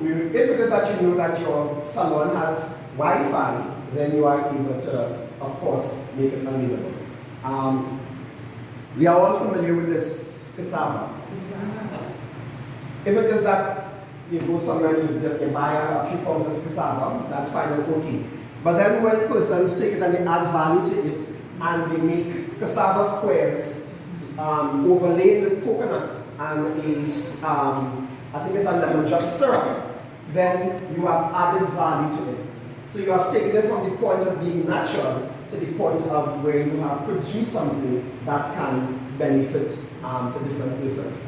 if it is that you know that your salon has Wi-Fi, then you are able to, of course, make it available. We are all familiar with this cassava. If it is that you go somewhere and you buy a few pounds of cassava, that's fine and okay. But then when persons take it and they add value to it, and they make cassava squares, overlaid with coconut and is, I think it's a lemon drop syrup, then you have added value to it. So you have taken it from the point of being natural to the point of where you have produced something that can benefit the different persons.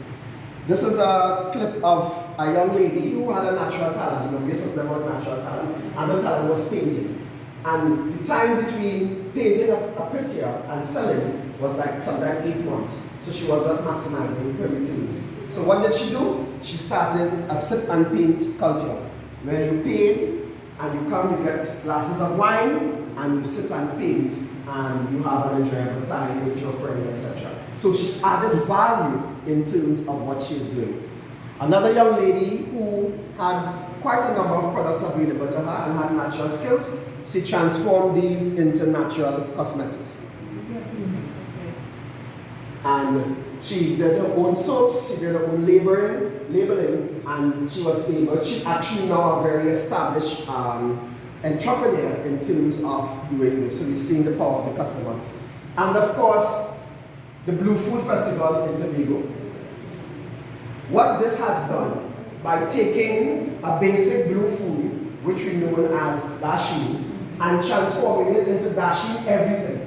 This is a clip of a young lady who had a natural talent. You know, we used to talk about natural talent, and her talent was painting. And the time between painting a picture and selling was like sometimes 8 months. So she was not maximizing her returns. So what did she do? She started a sip and paint culture, where you pay and you come, you get glasses of wine, and you sit and paint, and you have an enjoyable time with your friends, etc. So she added value in terms of what she is doing. Another young lady who had quite a number of products available to her and had natural skills, she transformed these into natural cosmetics. And she did her own soaps, she did her own labeling, and she actually now a very established entrepreneur in terms of doing this. So we're seeing the power of the customer. And of course, the Blue Food Festival in Tobago. What this has done, by taking a basic blue food, which we know as dasheen, and transforming it into dasheen everything.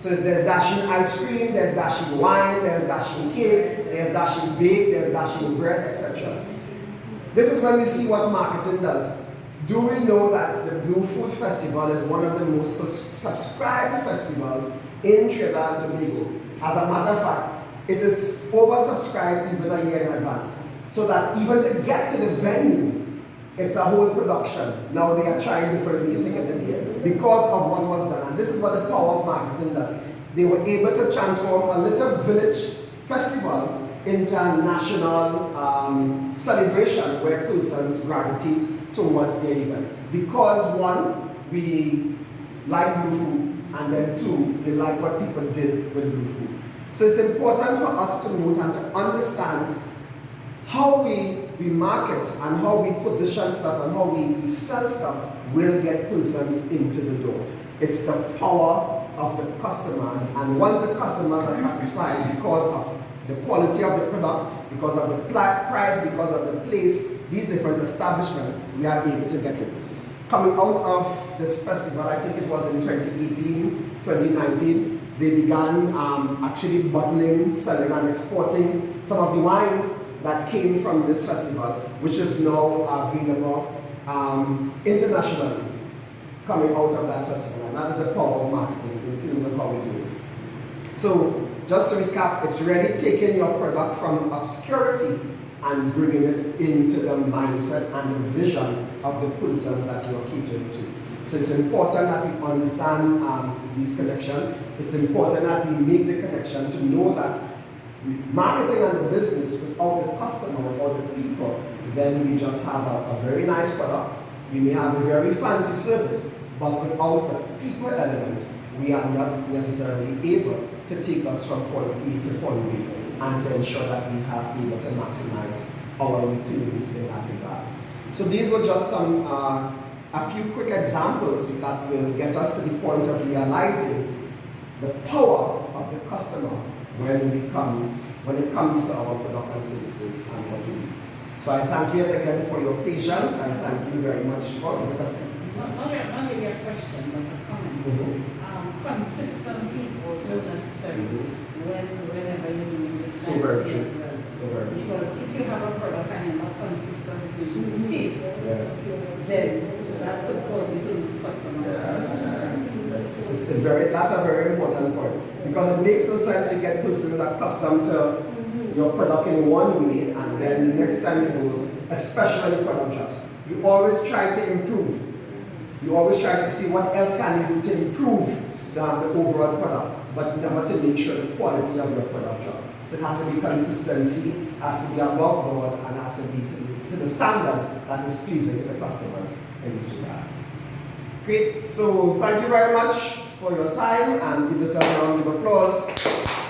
So there's dasheen ice cream, there's dasheen wine, there's dasheen cake, there's dasheen bake, there's dasheen bread, etc. This is when we see what marketing does. Do we know that the Blue Food Festival is one of the most subscribed festivals in Trinidad and Tobago? As a matter of fact, it is oversubscribed even a year in advance. So that even to get to the venue, it's a whole production. Now they are trying different ways to get it there because of what was done. And this is what the power of marketing does. They were able to transform a little village festival into a national celebration where persons gravitate towards their event. Because one, we like blue food, and then two, they like what people did with blue food. So it's important for us to note and to understand how we market and how we position stuff and how we sell stuff will get persons into the door. It's the power of the customer, and once the customers are satisfied because of the quality of the product, because of the price, because of the place, these different establishments, we are able to get it. Coming out of this festival, I think it was in 2018, 2019, they began actually bottling, selling and exporting some of the wines that came from this festival, which is now available internationally, coming out of that festival. And that is the power of marketing in terms of how we do it. So, just to recap, it's really taking your product from obscurity and bringing it into the mindset and the vision of the persons that you are catering to. So it's important that we understand this connection. It's important that we make the connection to know that marketing and the business without the customer, without the people, then we just have a very nice product. We may have a very fancy service, but without the people element, we are not necessarily able to take us from point A to point B and to ensure that we are able to maximize our returns in that regard. So these were just some a few quick examples that will get us to the point of realizing the power of the customer when it comes to our product and services and what we do. So I thank you again for your patience. I thank you very much for this question. Not really a question, but a comment. Consistency is also necessary whenever you're doing this so very true. as well. So very true. Because if you have a product and you're not consistent with the taste, then that could cause you to lose customers. That's a very important point, because it makes no sense you get persons accustomed to your product in one way, and then the next time you go, especially when the product drops, you always try to improve. You always try to see what else can you do to improve the overall product, but never to make sure the quality of your product drops. So it has to be consistency, has to be above board, and has to be to to the standard that is pleasing to the customers in this regard. Great. So thank you very much for your time, and give yourself a round of applause.